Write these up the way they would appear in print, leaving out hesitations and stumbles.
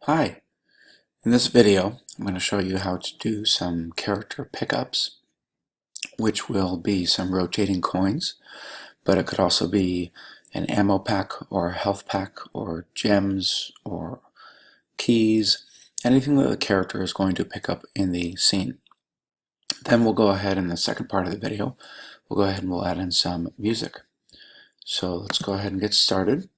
Hi, in this video I'm going to show you how to do some character pickups, which will be some rotating coins, but it could also be an ammo pack or a health pack or gems or keys, anything that the character is going to pick up in the scene. Then we'll go ahead in the second part of the video, we'll go ahead and we'll add in some music. So let's go ahead and get started.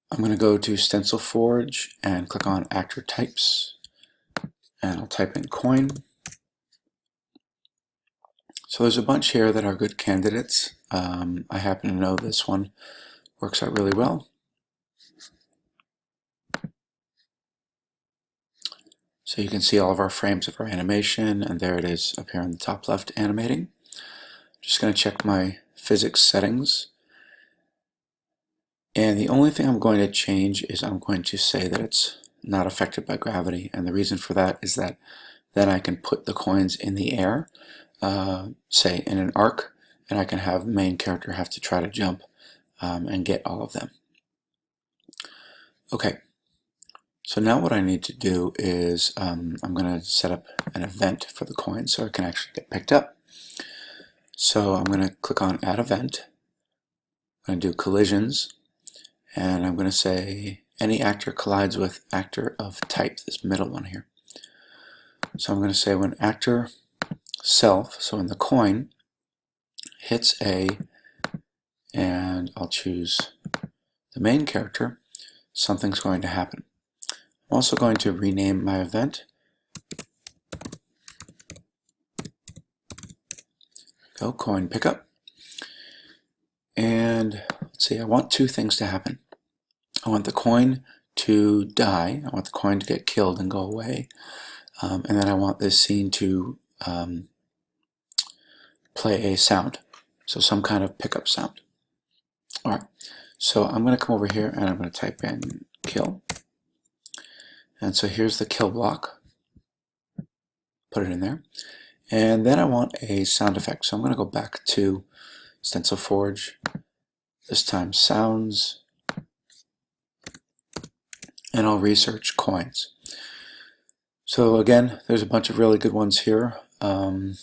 I'm going to go to Stencil Forge and click on Actor Types, and I'll type in coin. So there's a bunch here that are good candidates. I happen to know this one works out really well. So you can see all of our frames of our animation, and there it is up here in the top left animating. Just going to check my physics settings. And the only thing I'm going to change is I'm going to say that it's not affected by gravity. And the reason for that is that then I can put the coins in the air, say in an arc, and I can have the main character have to try to jump and get all of them. Okay, so now what I need to do is I'm going to set up an event for the coin so it can actually get picked up. So I'm going to click on Add Event. I'm going to do collisions, and I'm going to say any actor collides with actor of type, this middle one here. So I'm going to say when actor self, so when the coin hits A, and I'll choose the main character, something's going to happen. I'm also going to rename my event. Go coin pickup. And let's see, I want two things to happen. I want the coin to die. I want the coin to get killed and go away. And then I want this scene to play a sound. So some kind of pickup sound. Alright, so I'm going to come over here and I'm going to type in kill. And so here's the kill block. Put it in there. And then I want a sound effect. So I'm going to go back to Stencil Forge, this time sounds, and I'll research coins. So again, there's a bunch of really good ones here. I'm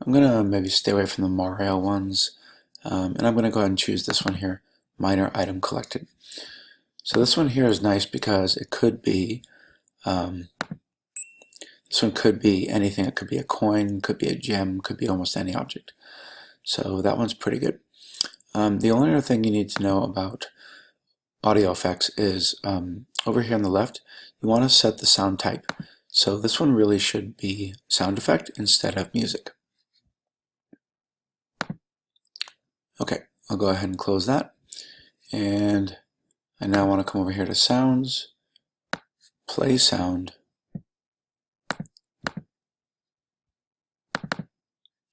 going to maybe stay away from the Mario ones, and I'm going to go ahead and choose this one here, minor item collected. So this one here is nice because it could be this one could be anything. It could be a coin, could be a gem, could be almost any object. So that one's pretty good. The only other thing you need to know about audio effects is over here on the left, you want to set the sound type. So this one really should be sound effect instead of music. Okay, I'll go ahead and close that. And I now want to come over here to sounds, play sound,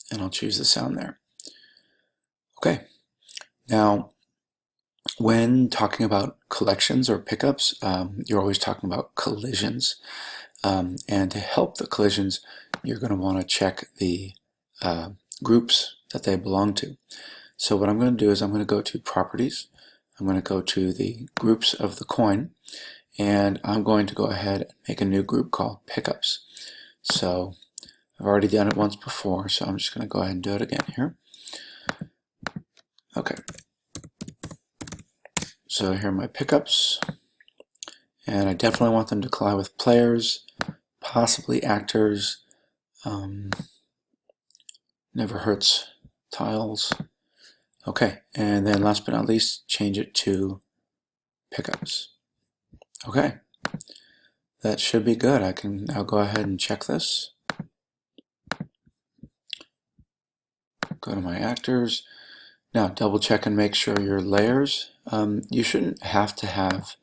and I'll choose the sound there. Okay, now when talking about collections or pickups, you're always talking about collisions. And to help the collisions, you're going to want to check the groups that they belong to. So what I'm going to do is I'm going to go to Properties. I'm going to go to the groups of the coin, and I'm going to go ahead and make a new group called Pickups. So I've already done it once before, so I'm just going to go ahead and do it again here. Okay. So here are my pickups, and I definitely want them to collide with players, possibly actors. Never hurts tiles. Okay, and then last but not least, change it to pickups. Okay, that should be good. I can now go ahead and check this. Go to my actors. Now double check and make sure your layers, you shouldn't have to have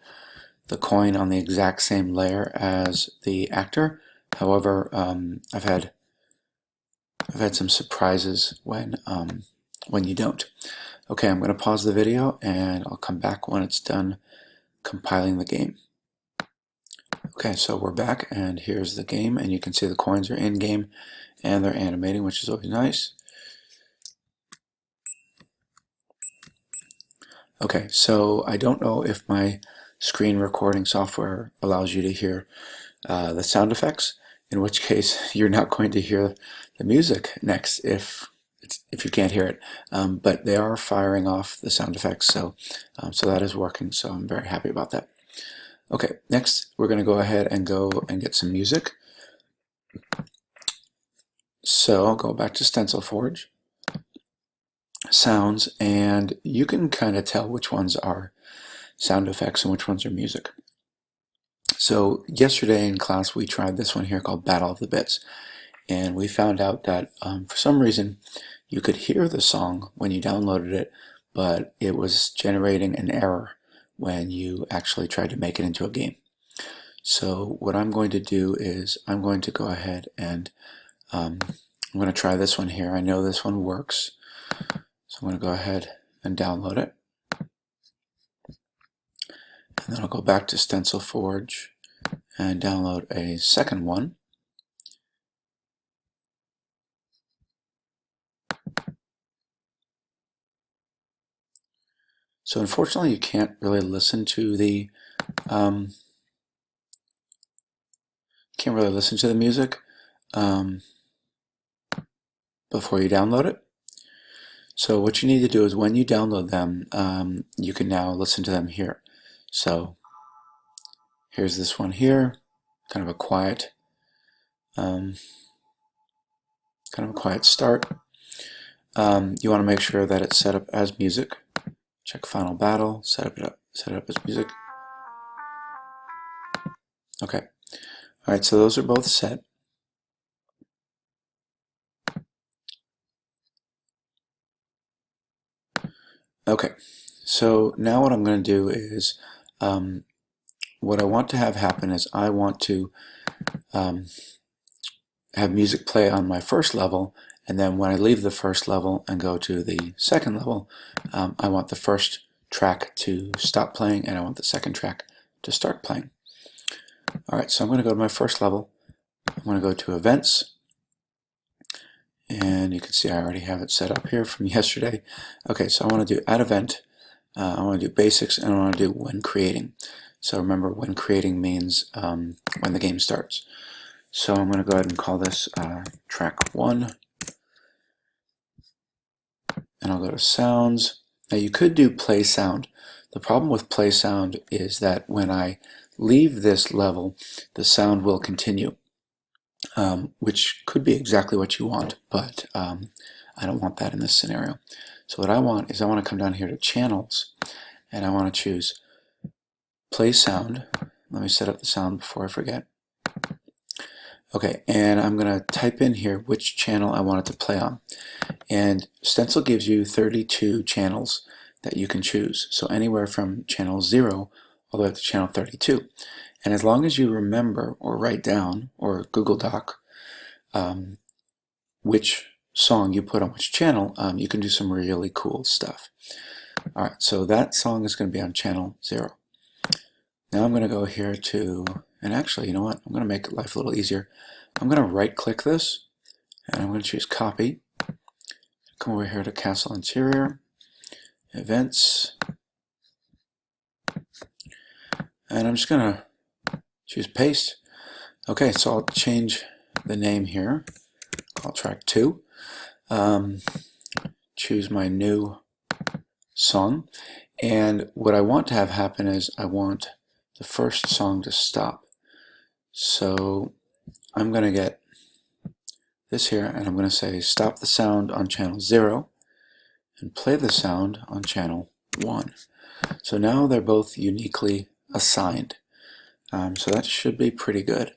the coin on the exact same layer as the actor. However, I've had some surprises when you don't. Okay, I'm going to pause the video and I'll come back when it's done compiling the game. Okay, so we're back and here's the game, and you can see the coins are in game and they're animating, which is always nice. Okay, so I don't know if my screen recording software allows you to hear the sound effects, in which case you're not going to hear the music next if you can't hear it. But they are firing off the sound effects, so that is working, so I'm very happy about that. Okay, next we're going to go ahead and get some music. So I'll go back to Stencil Forge, sounds, and you can kind of tell which ones are sound effects and which ones are music. So yesterday in class we tried this one here called Battle of the Bits, and we found out that for some reason you could hear the song when you downloaded it, but it was generating an error when you actually tried to make it into a game. So what I'm going to do is I'm going to go ahead and I'm going to try this one here. I know this one works, so I'm going to go ahead and download it. And then I'll go back to Stencil Forge and download a second one. So unfortunately you can't really listen to the music before you download it. So what you need to do is when you download them, you can now listen to them here. So here's this one here, kind of a quiet start. You want to make sure that it's set up as music. Check Final Battle, set it up as music. Okay. All right, so those are both set. Okay, so now what I'm going to do is, what I want to have happen is I want to have music play on my first level, and then when I leave the first level and go to the second level, I want the first track to stop playing and I want the second track to start playing. Alright, so I'm going to go to my first level. I'm going to go to Events, and you can see I already have it set up here from yesterday. Okay, so I want to do Add Event, I want to do Basics, and I want to do When Creating. So remember, when creating means when the game starts. So I'm going to go ahead and call this track 1, and I'll go to Sounds. Now you could do Play Sound. The problem with Play Sound is that when I leave this level, the sound will continue, which could be exactly what you want, but I don't want that in this scenario. So what I want is I want to come down here to Channels, and I want to choose Play Sound. Let me set up the sound before I forget. Okay, and I'm going to type in here which channel I want it to play on. And Stencil gives you 32 channels that you can choose. So anywhere from channel 0 all the way up to channel 32. And as long as you remember or write down or Google Doc which song you put on which channel, you can do some really cool stuff. Alright, so that song is going to be on channel 0. Now I'm going to go here to, and actually, you know what, I'm going to make life a little easier. I'm going to right click this, and I'm going to choose Copy. Come over here to Castle Interior, Events, and I'm just going to choose Paste. Okay, so I'll change the name here, call track 2, choose my new song, and what I want to have happen is I want the first song to stop. So I'm going to get this here, and I'm going to say stop the sound on channel 0 and play the sound on channel 1. So now they're both uniquely assigned. So that should be pretty good.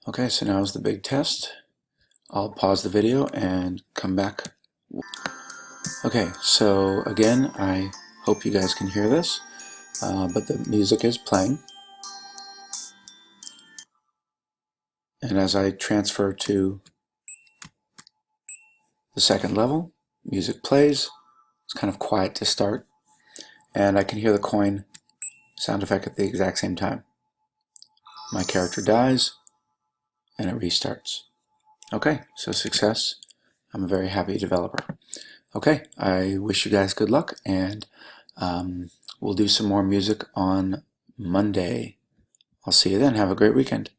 Okay, so now is the big test. I'll pause the video and come back. Okay, so again, I hope you guys can hear this, but the music is playing. And as I transfer to the second level, music plays. It's kind of quiet to start, and I can hear the coin sound effect at the exact same time. My character dies, and it restarts. Okay, so success. I'm a very happy developer. Okay, I wish you guys good luck, and We'll do some more music on Monday. I'll see you then. Have a great weekend.